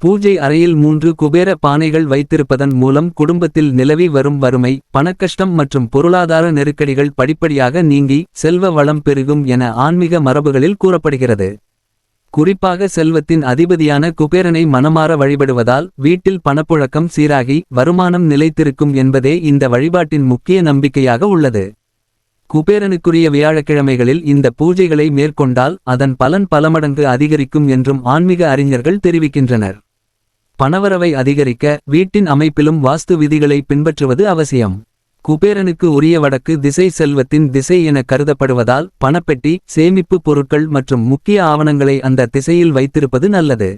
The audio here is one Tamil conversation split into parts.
பூஜை அறையில் 3 குபேர பானைகள் வைத்திருப்பதன் மூலம் குடும்பத்தில் நிலவி வரும் வறுமை, பணக்கஷ்டம் மற்றும் பொருளாதார நெருக்கடிகள் படிப்படியாக நீங்கி செல்வ வளம் பெருகும் என ஆன்மீக மரபுகளில் கூறப்படுகிறது. குறிப்பாக செல்வத்தின் அதிபதியான குபேரனை மனமாற வழிபடுவதால் வீட்டில் பணப்புழக்கம் சீராகி வருமானம் நிலைத்திருக்கும் என்பதே இந்த வழிபாட்டின் முக்கிய நம்பிக்கையாக உள்ளது. குபேரனுக்குரிய வியாழக்கிழமைகளில் இந்த பூஜைகளை மேற்கொண்டால் அதன் பலன் பலமடங்கு அதிகரிக்கும் என்றும் ஆன்மீக அறிஞர்கள் தெரிவிக்கின்றனர். பணவரவை அதிகரிக்க வீட்டின் அமைப்பிலும் வாஸ்து விதிகளை பின்பற்றுவது அவசியம். குபேரனுக்கு உரிய வடக்கு திசை செல்வத்தின் திசை என கருதப்படுவதால் பணப்பெட்டி, சேமிப்பு பொருட்கள் மற்றும் முக்கிய ஆவணங்களை அந்த திசையில் வைத்திருப்பது நல்லது.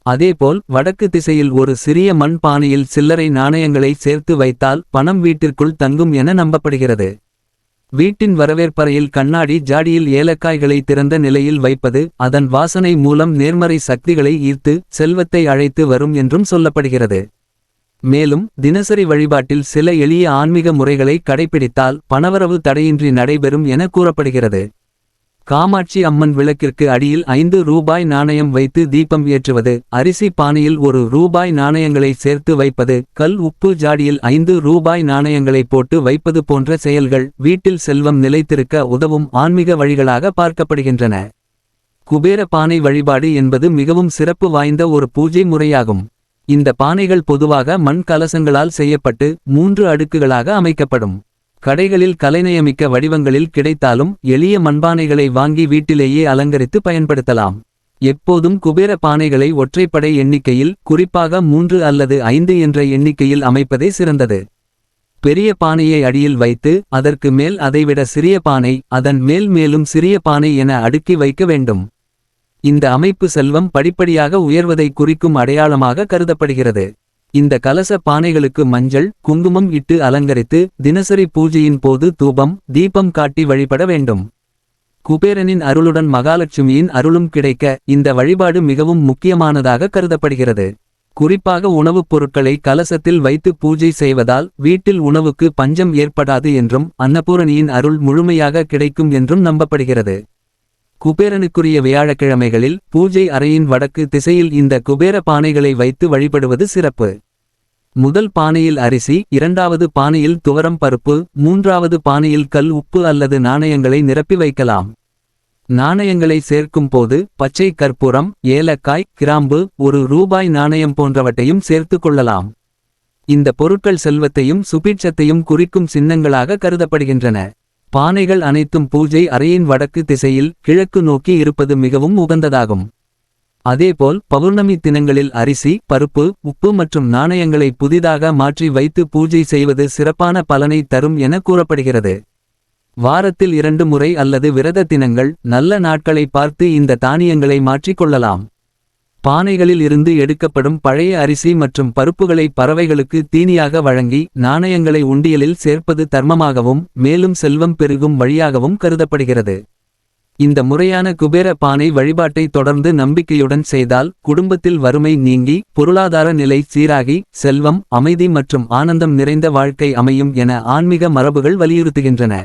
அதேபோல் வடக்கு திசையில் ஒரு சிறிய மண் பானையில் சில்லறை நாணயங்களை சேர்த்து வைத்தால் பணம் வீட்டிற்குள் தங்கும் என நம்பப்படுகிறது. வீட்டின் வரவேற்பறையில் கண்ணாடி ஜாடியில் ஏலக்காய்களை திறந்த நிலையில் வைப்பது அதன் வாசனை மூலம் நேர்மறை சக்திகளை ஈர்த்து செல்வத்தை அழைத்து வரும் என்றும் சொல்லப்படுகிறது. மேலும் தினசரி வழிபாட்டில் சில எளிய ஆன்மீக முறைகளை கடைபிடித்தால் பணவரவு தடையின்றி நடைபெறும் என கூறப்படுகிறது. காமாட்சி அம்மன் விளக்கிற்கு அடியில் 5 ரூபாய் நாணயம் வைத்து தீபம் ஏற்றுவது, அரிசி பானையில் 1 ரூபாய் நாணயங்களை சேர்த்து வைப்பது, கல் உப்பு ஜாடியில் 5 ரூபாய் நாணயங்களை போட்டு வைப்பது போன்ற செயல்கள் வீட்டில் செல்வம் நிலைத்திருக்க உதவும் ஆன்மீக வழிகளாக பார்க்கப்படுகின்றன. குபேர பானை வழிபாடு என்பது மிகவும் சிறப்பு வாய்ந்த ஒரு பூஜை முறையாகும். இந்த பானைகள் பொதுவாக மண் கலசங்களால் செய்யப்பட்டு 3 அடுக்குகளாக அமைக்கப்படும். கடைகளில் கலைநயமிக்க வடிவங்களில் கிடைத்தாலும் எளிய மண்பானைகளை வாங்கி வீட்டிலேயே அலங்கரித்து பயன்படுத்தலாம். எப்போதும் குபேர பானைகளை ஒற்றைப்படை எண்ணிக்கையில், குறிப்பாக 3 அல்லது 5 என்ற எண்ணிக்கையில் அமைப்பதே சிறந்தது. பெரிய பானையை அடியில் வைத்து அதற்கு மேல் அதைவிட சிறிய பானை, அதன் மேல் மேலும் சிறிய பானை என அடுக்கி வைக்க வேண்டும். இந்த அமைப்பு செல்வம் படிப்படியாக உயர்வதை குறிக்கும் அடையாளமாக கருதப்படுகிறது. இந்த கலச பானைகளுக்கு மஞ்சள், குங்குமம் இட்டு அலங்கரித்து தினசரி பூஜையின் போது தூபம், தீபம் காட்டி வழிபட வேண்டும். குபேரனின் அருளுடன் மகாலட்சுமியின் அருளும் கிடைக்க இந்த வழிபாடு மிகவும் முக்கியமானதாக கருதப்படுகிறது. குறிப்பாக உணவுப் பொருட்களை கலசத்தில் வைத்து பூஜை செய்வதால் வீட்டில் உணவுக்கு பஞ்சம் ஏற்படாது என்றும் அன்னபூரணியின் அருள் முழுமையாக கிடைக்கும் என்றும் நம்பப்படுகிறது. குபேரனுக்குரிய வியாழக்கிழமைகளில் பூஜை அறையின் வடக்கு திசையில் இந்த குபேர பானைகளை வைத்து வழிபடுவது சிறப்பு. முதல் பானையில் அரிசி, 2வது பானையில் துவரம் பருப்பு, 3வது பானையில் கல் உப்பு அல்லது நாணயங்களை நிரப்பி வைக்கலாம். நாணயங்களை சேர்க்கும் போது பச்சை கற்பூரம், ஏலக்காய், கிராம்பு, 1 ரூபாய் நாணயம் போன்றவற்றையும் சேர்த்து கொள்ளலாம். இந்த பொருட்கள் செல்வத்தையும் சுபீட்சத்தையும் குறிக்கும் சின்னங்களாக கருதப்படுகின்றன. பானைகள் அனைத்தும் பூஜை அறையின் வடக்கு திசையில் கிழக்கு நோக்கி இருப்பது மிகவும் உகந்ததாகும். அதேபோல் பௌர்ணமி தினங்களில் அரிசி, பருப்பு, உப்பு மற்றும் நாணயங்களை புதிதாக மாற்றி வைத்து பூஜை செய்வது சிறப்பான பலனை தரும் என கூறப்படுகிறது. வாரத்தில் 2 முறை அல்லது விரத தினங்கள், நல்ல நாட்களை பார்த்து இந்த தானியங்களை மாற்றிக் கொள்ளலாம். பானைகளில் இருந்து எடுக்கப்படும் பழைய அரிசி மற்றும் பருப்புகளை பறவைகளுக்கு தீனியாக வழங்கி நாணயங்களை உண்டியலில் சேர்ப்பது தர்மமாகவும் மேலும் செல்வம் பெருகும் வழியாகவும் கருதப்படுகிறது. இந்த முறையான குபேர பானை வழிபாட்டை தொடர்ந்து நம்பிக்கையுடன் செய்தால் குடும்பத்தில் வறுமை நீங்கி பொருளாதார நிலை சீராகி செல்வம், அமைதி மற்றும் ஆனந்தம் நிறைந்த வாழ்க்கை அமையும் என ஆன்மீக மரபுகள் வலியுறுத்துகின்றன.